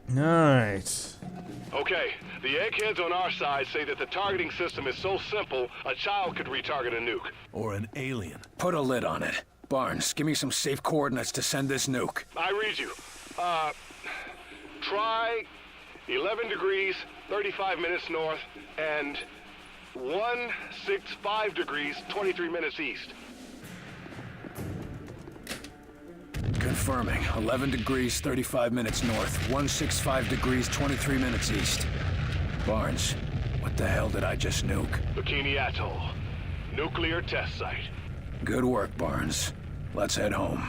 Nice. Okay, the eggheads on our side say that the targeting system is so simple, a child could retarget a nuke. Or an alien. Put a lid on it. Barnes, give me some safe coordinates to send this nuke. I read you. Try 11 degrees, 35 minutes north, and 165 degrees, 23 minutes east. Confirming. 11 degrees, 35 minutes north. 165 degrees, 23 minutes east. Barnes, what the hell did I just nuke? Bikini Atoll. Nuclear test site. Good work, Barnes. Let's head home.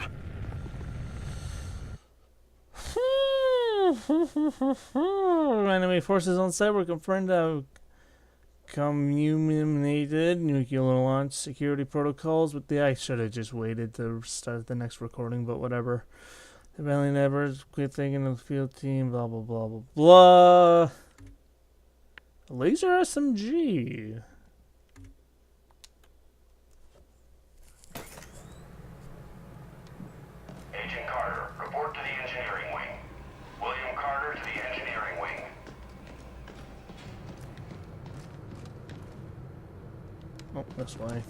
Enemy forces on site were confirmed to have communicated nuclear launch security protocols, but I should have just waited to start the next recording, but whatever. The Valley never quit thinking of the field team, blah blah blah blah blah. Laser SMG. Agent Carter, report to the engineering wing. William Carter to the engineering wing. Oh, this way.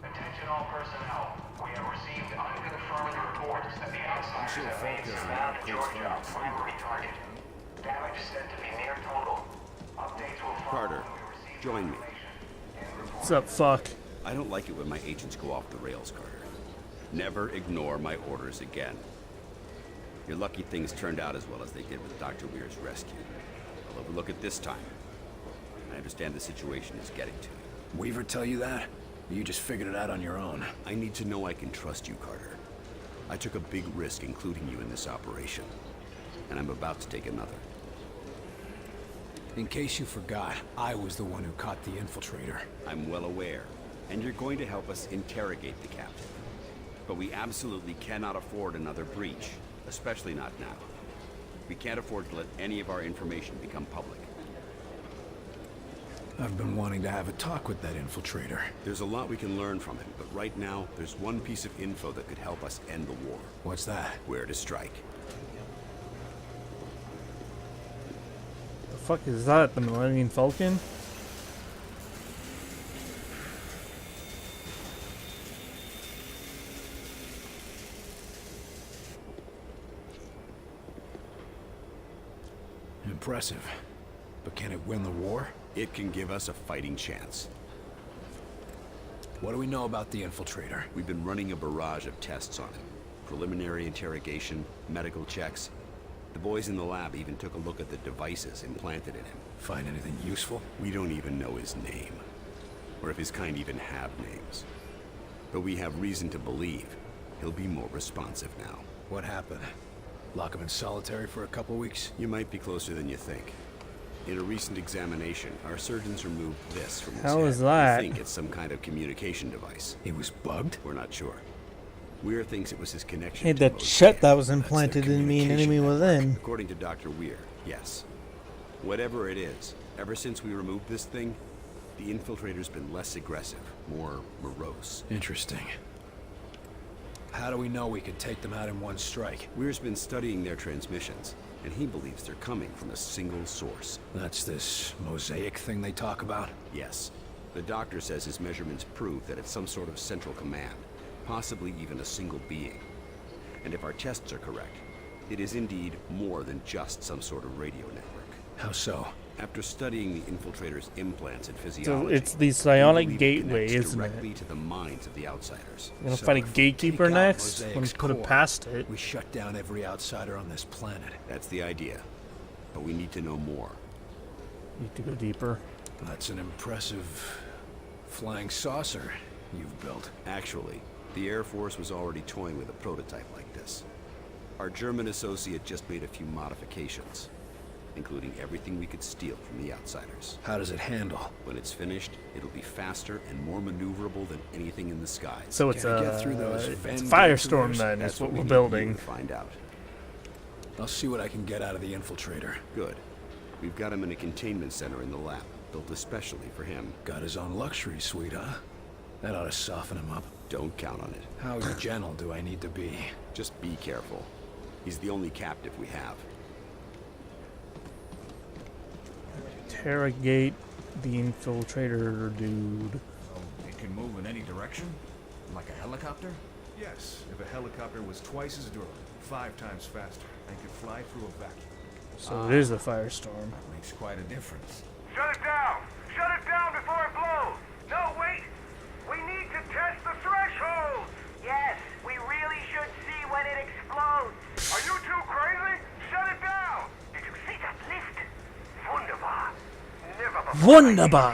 Attention all personnel. We have received unconfirmed reports that the outsiders have made surround Georgia a primary target. Damage said to be near total. Updates will follow. Carter, join me. What's up, fuck? I don't like it when my agents go off the rails, Carter. Never ignore my orders again. You're lucky things turned out as well as they did with Dr. Weir's rescue. I'll overlook it this time. I understand the situation is getting to you. Weaver tell you that? Or you just figured it out on your own? I need to know I can trust you, Carter. I took a big risk including you in this operation, and I'm about to take another. In case you forgot, I was the one who caught the infiltrator. I'm well aware, and you're going to help us interrogate the captain. But we absolutely cannot afford another breach, especially not now. We can't afford to let any of our information become public. I've been wanting to have a talk with that infiltrator. There's a lot we can learn from him, but right now, there's one piece of info that could help us end the war. What's that? Where to strike. The fuck is that? The Millennium Falcon? Impressive. But can it win the war? It can give us a fighting chance. What do we know about the infiltrator? We've been running a barrage of tests on him. Preliminary interrogation, medical checks. The boys in the lab even took a look at the devices implanted in him. Find anything useful? We don't even know his name, or if his kind even have names. But we have reason to believe he'll be more responsive now. What happened? Lock him in solitary for a couple weeks? You might be closer than you think. In a recent examination, our surgeons removed this from his How head. is that? I think it's some kind of communication device. He was bugged? We're not sure. Weir thinks it was his connection Hey, to that Mo's shit dad. that was That's their implanted in me and communication enemy network. within. According to Dr. Weir, yes. Whatever it is, ever since we removed this thing, the infiltrator's been less aggressive, more morose. Interesting. How do we know we could take them out in one strike? Weir's been studying their transmissions, and he believes they're coming from a single source. That's this mosaic thing they talk about? Yes. The doctor says his measurements prove that it's some sort of central command, possibly even a single being. And if our tests are correct, it is indeed more than just some sort of radio network. How so? After studying the infiltrator's implants and So physiology, it's the we psionic believe it gateway, connects isn't directly it? to the minds of the outsiders. You're gonna So fight a if we gatekeeper take out next? Let me Mosaic's put it core, past it. we shut down every outsider on this planet. That's the idea. But we need to know more. Need to go deeper. That's an impressive flying saucer you've built. Actually, the Air Force was already toying with a prototype like this. Our German associate just made a few modifications, including everything we could steal from the outsiders. How does it handle? When it's finished, it'll be faster and more maneuverable than anything in the skies. So it's Can I a, get through those it's a Venn firestorm diagrams? then, That's is what we we're need building. you to find out. I'll see what I can get out of the infiltrator. Good. We've got him in a containment center in the lab, built especially for him. Got his own luxury suite, huh? That ought to soften him up. Don't count on it. How gentle do I need to be? Just be careful. He's the only captive we have. interrogate the infiltrator dude. Oh, it can move in any direction? Like a helicopter? Yes, if a helicopter was twice as durable, 5 times faster, and could fly through a vacuum. So it is the firestorm. Makes quite a difference. Shut it down! Shut it down before it blows! No, wait! We need to test the threshold! Yes, we really should see when it explodes. Are you too crazy? Shut it down! Did you see that lift? Wunderbar. Never before. Wunderbar.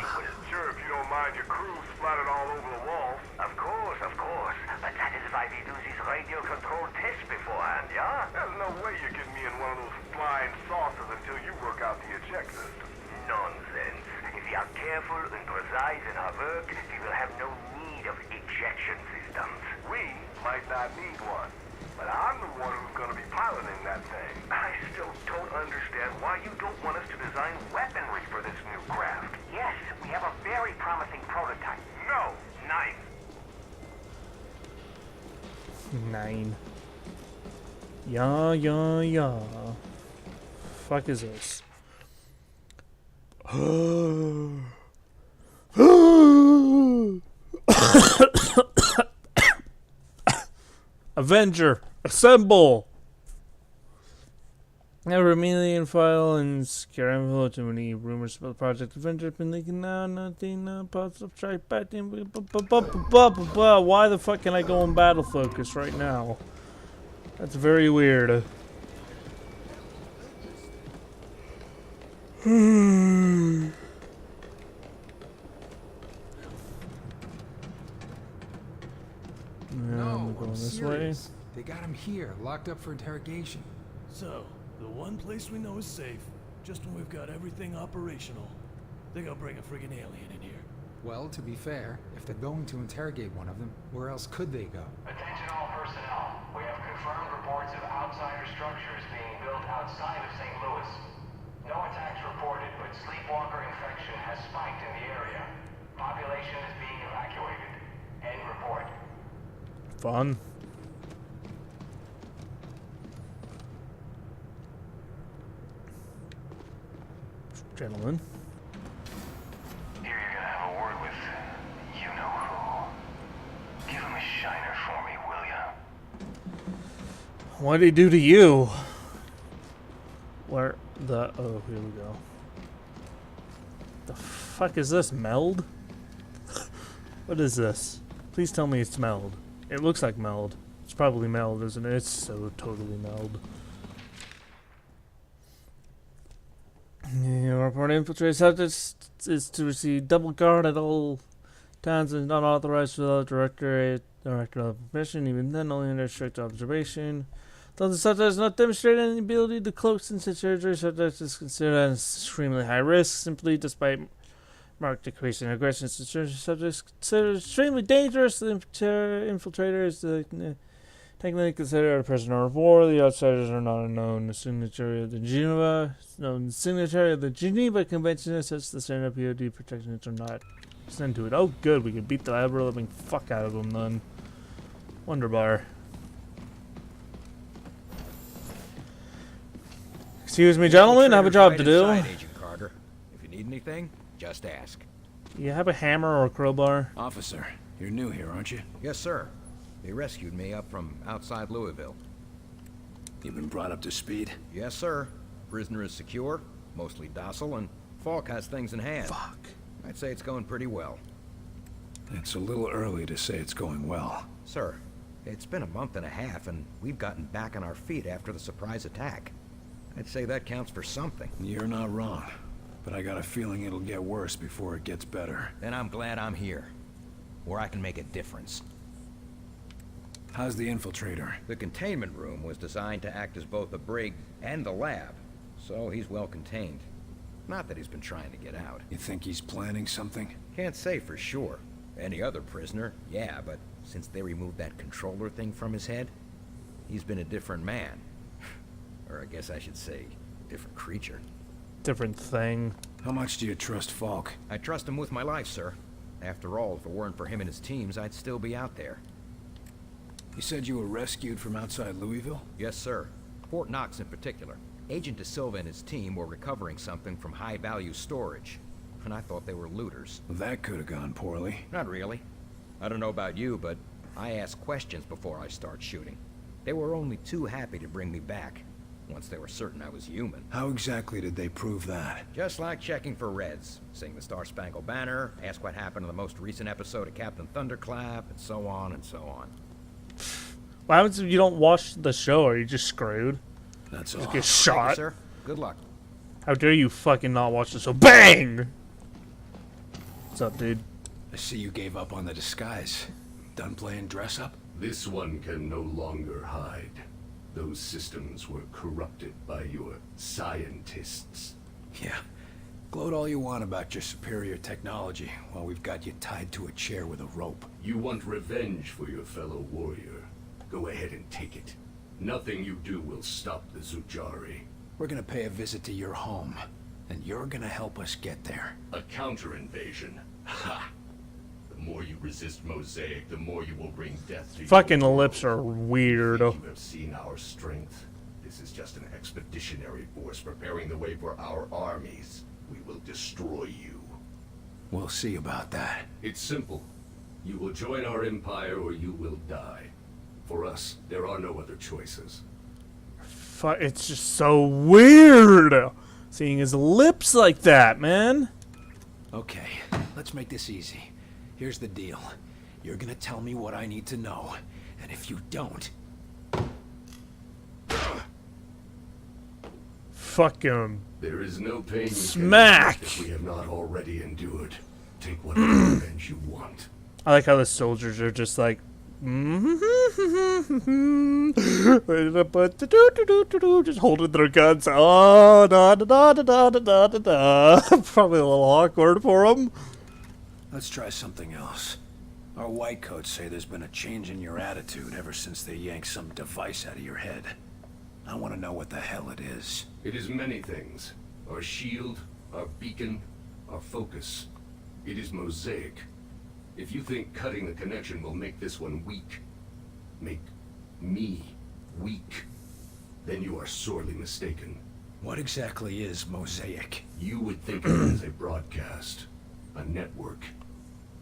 Sure, if you don't mind your crew splattered all over the walls. Of course, of course. But that is why we do this radio control test beforehand, yeah? There's no way you're getting me in one of those flying saucers until you work out the eject system. Nonsense. If we are careful and precise in our work, we will have no need of ejection systems. We might not need one, but I'm the one who's gonna be piloting that thing. I still don't understand why you don't want us to design weaponry for this new craft. Yes, we have a very promising prototype. No! 9. 9. Yeah. Fuck is this? Avenger, assemble! Every million file and secure envelope. Too many rumors about the project Avenger have been leaking now. Nothing positive. Try back in. Why the fuck can I go in battle focus right now? That's very weird. I'm going this way. They got him here, locked up for interrogation. So, the one place we know is safe, just when we've got everything operational. They're gonna bring a friggin' alien in here. Well, to be fair, if they're going to interrogate one of them, where else could they go? Attention all personnel. We have confirmed reports of outsider structures being built outside of St. Louis. No attacks reported, but sleepwalker infection has spiked in the area. Population is being evacuated. End report. Fun. Gentlemen. Here you're gonna have a word with you-know-who. Give him a shiner for me, will ya? What'd he do to you? Where the... Oh, here we go. The fuck is this? Meld? What is this? Please tell me it's meld. It looks like meld. It's probably meld, isn't it? It's so totally meld. Your report infiltrate subjects is to receive double guard at all times and not authorized without director of permission, even then only under strict observation. Though the subject has not demonstrated any ability to cloak in such surgery, subject is considered as extremely high risk, simply despite marked decrease in aggression. Subjects considered extremely dangerous. The infiltrator is technically considered a prisoner of war. The outsiders are not known. The signatory of the Geneva Convention sets the standard POD protections are not sent to it. Oh, good. We can beat the ever-living fuck out of them then. Wunderbar. Excuse me, gentlemen. I have a job to do. Agent Carter. If you need anything, just ask. You have a hammer or a crowbar? Officer, you're new here, aren't you? Yes, sir. They rescued me up from outside Louisville. You've been brought up to speed? Yes, sir. Prisoner is secure, mostly docile, and Falk has things in hand. Fuck. I'd say it's going pretty well. It's a little early to say it's going well. Sir, it's been a month and a half, and we've gotten back on our feet after the surprise attack. I'd say that counts for something. You're not wrong, but I got a feeling it'll get worse before it gets better. Then I'm glad I'm here, where I can make a difference. How's the infiltrator? The containment room was designed to act as both a brig and a lab, so he's well contained. Not that he's been trying to get out. You think he's planning something? Can't say for sure. Any other prisoner, yeah, but since they removed that controller thing from his head, he's been a different man. Or I guess I should say, different creature. Different thing. How much do you trust Falk? I trust him with my life, sir. After all, if it weren't for him and his teams, I'd still be out there. You said you were rescued from outside Louisville? Yes, sir. Fort Knox in particular. Agent De Silva and his team were recovering something from high-value storage, and I thought they were looters. That could have gone poorly. Not really. I don't know about you, but I ask questions before I start shooting. They were only too happy to bring me back, once they were certain I was human. How exactly did they prove that? Just like checking for Reds, sing the Star-Spangled Banner, ask what happened in the most recent episode of Captain Thunderclap, and so on and so on. What happens if you don't watch the show? Are you just screwed? That's Just all. get Thank you, shot? sir. Good luck. How dare you fucking not watch the show? BANG! What's up, dude? I see you gave up on the disguise. Done playing dress up? This one can no longer hide. Those systems were corrupted by your scientists. Yeah. Gloat all you want about your superior technology while we've got you tied to a chair with a rope. You want revenge for your fellow warrior. Go ahead and take it. Nothing you do will stop the Zujari. We're gonna pay a visit to your home, and you're gonna help us get there. A counter-invasion. Ha! The more you resist Mosaic, the more you will bring death to you. Fucking lips are weird. You have seen our strength. This is just an expeditionary force preparing the way for our armies. We will destroy you. We'll see about that. It's simple. You will join our empire or you will die. For us, there are no other choices. It's just so weird seeing his lips like that, man. Okay, let's make this easy. Here's the deal. You're gonna tell me what I need to know, and if you don't... Fuck him. There is no pain you Smack! can resist if we have not already endured. Take whatever revenge you want. I like how the soldiers are just like, just holding their guns. Oh, da da da da da da da da. Probably a little awkward for them. Let's try something else. Our white coats say there's been a change in your attitude ever since they yanked some device out of your head. I want to know what the hell it is. It is many things. Our shield, our beacon, our focus. It is Mosaic. If you think cutting the connection will make this one weak, make me weak, then you are sorely mistaken. What exactly is Mosaic? You would think of it as a broadcast, a network.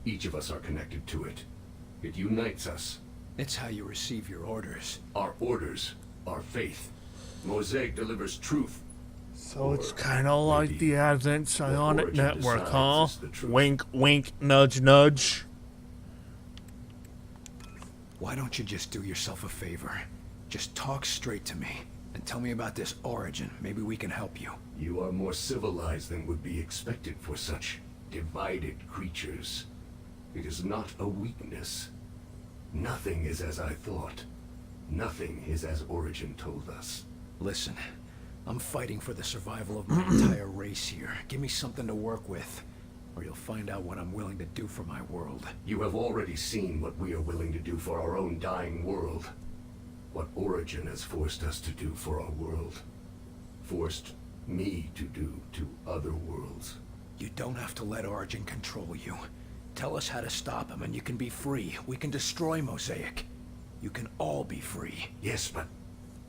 Each of us are connected to it. It unites us. It's how you receive your orders. Our orders, our faith. Mosaic delivers truth. So it's kind of like the Advent Psionic origin Network, decides huh? is the truth. Wink, wink, nudge, nudge. Why don't you just do yourself a favor? Just talk straight to me, and tell me about this origin. Maybe we can help you. You are more civilized than would be expected for such divided creatures. It is not a weakness. Nothing is as I thought. Nothing is as Origin told us. Listen, I'm fighting for the survival of my entire race here. Give me something to work with, or you'll find out what I'm willing to do for my world. You have already seen what we are willing to do for our own dying world. What Origin has forced us to do for our world. Forced me to do to other worlds. You don't have to let Origin control you. Tell us how to stop him and you can be free. We can destroy Mosaic. You can all be free. Yes, but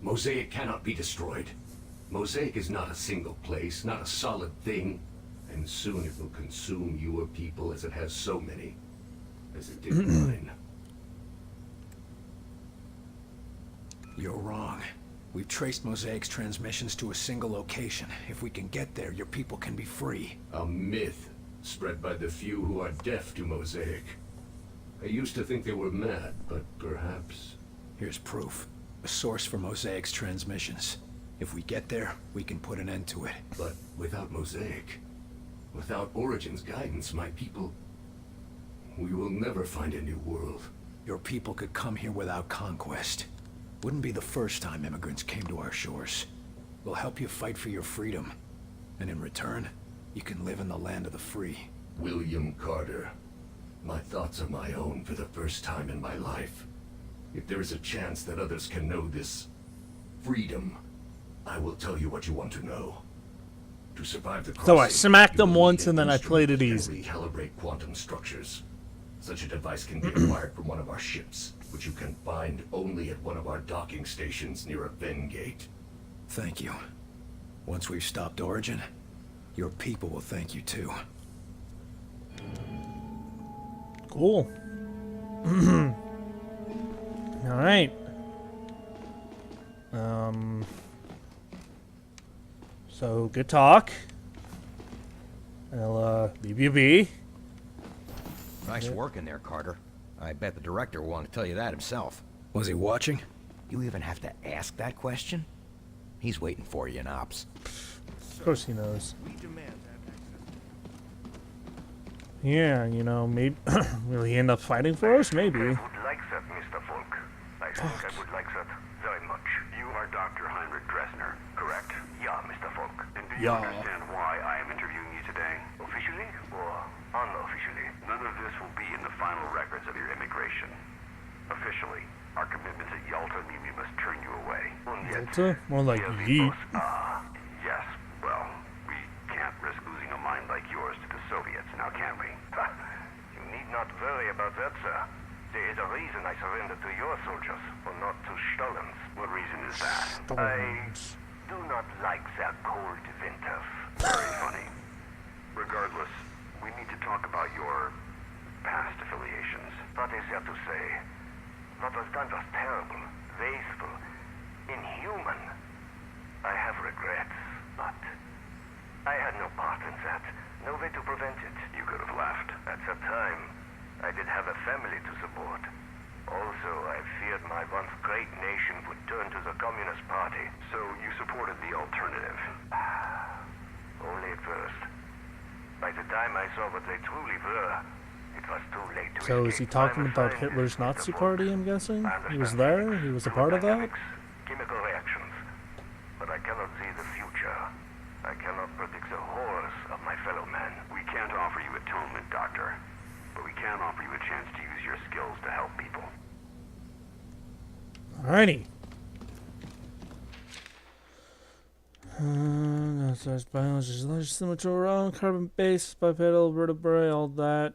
Mosaic cannot be destroyed. Mosaic is not a single place, not a solid thing. And soon it will consume your people as it has so many. As it did mine. You're wrong. We've traced Mosaic's transmissions to a single location. If we can get there, your people can be free. A myth spread by the few who are deaf to Mosaic. I used to think they were mad, but perhaps... Here's proof. A source for Mosaic's transmissions. If we get there, we can put an end to it. But without Mosaic, without Origin's guidance, my people... We will never find a new world. Your people could come here without conquest. Wouldn't be the first time immigrants came to our shores. We'll help you fight for your freedom. And in return, you can live in the land of the free. William Carter. My thoughts are my own for the first time in my life. If there is a chance that others can know this freedom, I will tell you what you want to know. To survive the So I crossing, smacked you them will once need and an then I played it instrument easy. that can recalibrate quantum structures. Such a device can be acquired from one of our ships, which you can find only at one of our docking stations near a Ven gate. Thank you. Once we've stopped Origin, your people will thank you too. Cool. All right. So good talk. I'll leave you be. Nice work in there, Carter. I bet the director will want to tell you that himself. Was he watching? You even have to ask that question? He's waiting for you in Ops. Of course he knows. We demand that access. Yeah, you know, maybe will he end up fighting for us? Maybe. I would like that, Mr. Falk. I think I would like that very much. You are Dr. Heinrich Dressner, correct? Yeah, Mr. Falk. And do you understand why I am interviewing you today? Officially or unofficially? None of this will be in the final records of your immigration. Officially, our commitments at Yalta mean we must turn you away. Yalta? More like yeet. Yes, well, we can't risk losing a mind like yours to the Soviets, now can we? You need not worry about that, sir. There is a reason I surrendered to your soldiers, but not to Stalin's. What reason is that? I do not like their cold winters. Very funny. Regardless, we need to talk about your past affiliations. What is there to say? What was done was terrible, wasteful, inhuman. I have regrets, but I had no part in that. No way to prevent it. You could have left. At the time, I did have a family to support. Also, I feared my once great nation would turn to the Communist Party. So you supported the alternative? Only at first. By the time I saw what they truly were, it was too late to So is he escape. talking I'm a about scientist, Hitler's Mr. Nazi Falk. party, I'm guessing? I He was understand there? physics, He was a fluid part of that? dynamics, chemical reactions. But I cannot see the future. I cannot predict the horrors of my fellow man. We can't offer you atonement, Doctor. But we can offer you a chance to use your skills to help people. Alrighty. That's biology, large similar to around carbon-based, bipedal, vertebrae, all that.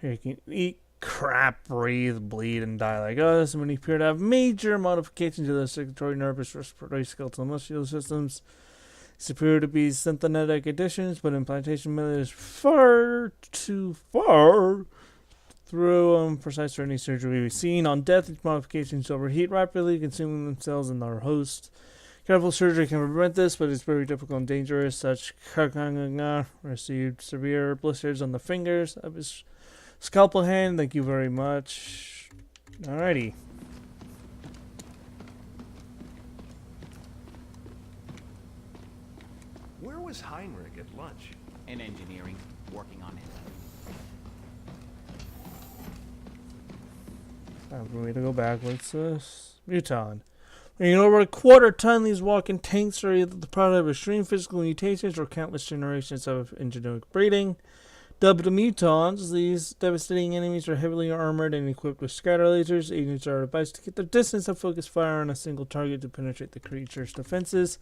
Here you can eat, crap, breathe, bleed, and die like us. And when you appear to have major modifications to the circulatory, nervous, respiratory, skeletal, and muscular systems, it's appear to be synthetic additions, but implantation method is far too far through precise for any surgery we've seen. On death, these modifications overheat rapidly, consuming themselves and our host. Careful surgery can prevent this, but it's very difficult and dangerous. Such received severe blisters on the fingers of his scalpel hand. Thank you very much. Alrighty. Where was Heinrich at lunch? In engineering, working on it. Time for me to go back. What's this? Muton. Weighing over a quarter ton, these walking tanks are either the product of extreme physical mutations or countless generations of genetic breeding. Dubbed the mutons, these devastating enemies are heavily armored and equipped with scatter lasers. Agents are advised to get their distance and focus fire on a single target to penetrate the creature's defenses.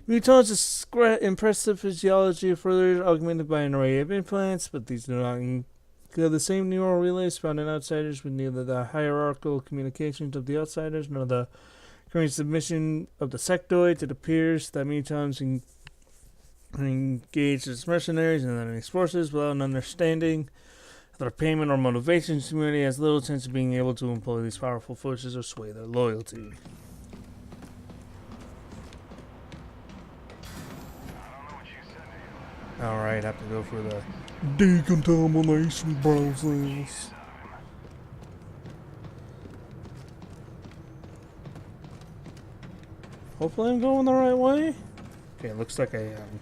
Mutons' impressive physiology are further augmented by an array of implants, but these do not include the same neural relays found in outsiders, with neither the hierarchical communications of the outsiders nor the current submission of the sectoids. It appears that mutons engage as mercenaries and enemy forces without an understanding of their payment or motivations. Humanity has little chance of being able to employ these powerful forces or sway their loyalty. Alright, have to go for the decontamination process. Hopefully I'm going the right way. Okay, it looks like I am.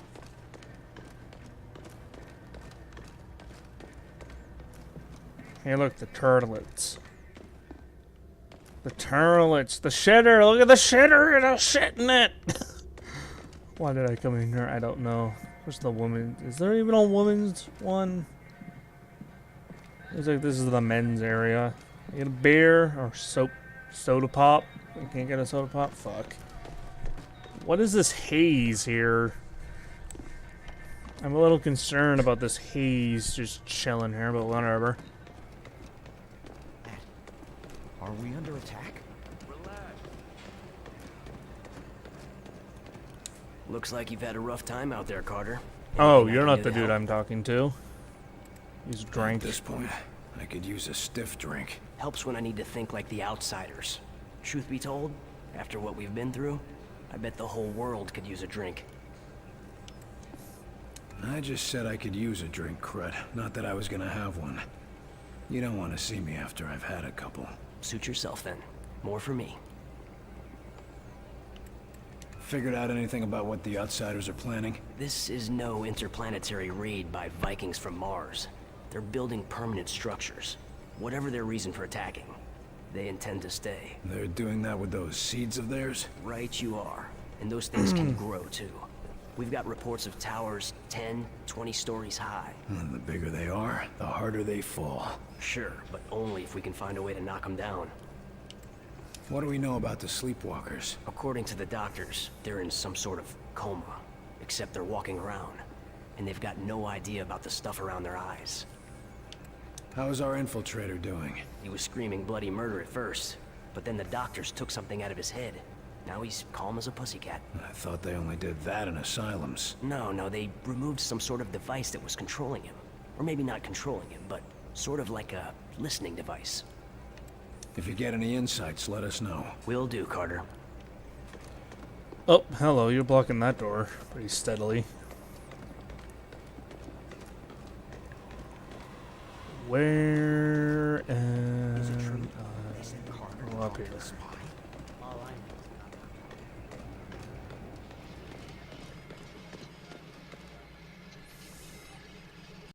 Hey, look, the turtlets. The turtlets. The shitter. Look at the shitter. There's shit in it. Why did I come in here? I don't know. Where's the woman? Is there even a woman's one? Looks like this is the men's area. Get a beer or soda pop. I can't get a soda pop? Fuck. What is this haze here? I'm a little concerned about this haze just chilling here, but whatever. Are we under attack? Relax. Looks like you've had a rough time out there, Carter. Oh, Anything I you're can not do the to dude help? I'm talking to. He's At drank. this point, I could use a stiff drink. Helps when I need to think like the outsiders. Truth be told, after what we've been through, I bet the whole world could use a drink. I just said I could use a drink, Crud. Not that I was gonna have one. You don't want to see me after I've had a couple. Suit yourself then. More for me. Figured out anything about what the outsiders are planning? This is no interplanetary raid by Vikings from Mars. They're building permanent structures. Whatever their reason for attacking, they intend to stay. They're doing that with those seeds of theirs? Right you are. And those things can grow too. We've got reports of towers 10, 20 stories high. The bigger they are, the harder they fall. Sure, but only if we can find a way to knock them down. What do we know about the sleepwalkers? According to the doctors, they're in some sort of coma. Except they're walking around. And they've got no idea about the stuff around their eyes. How's our infiltrator doing? He was screaming bloody murder at first, but then the doctors took something out of his head. Now he's calm as a pussycat. I thought they only did that in asylums. No, they removed some sort of device that was controlling him. Or maybe not controlling him, but sort of like a listening device. If you get any insights, let us know. Will do, Carter. Oh, hello, you're blocking that door pretty steadily. Where am I? Oh, up here.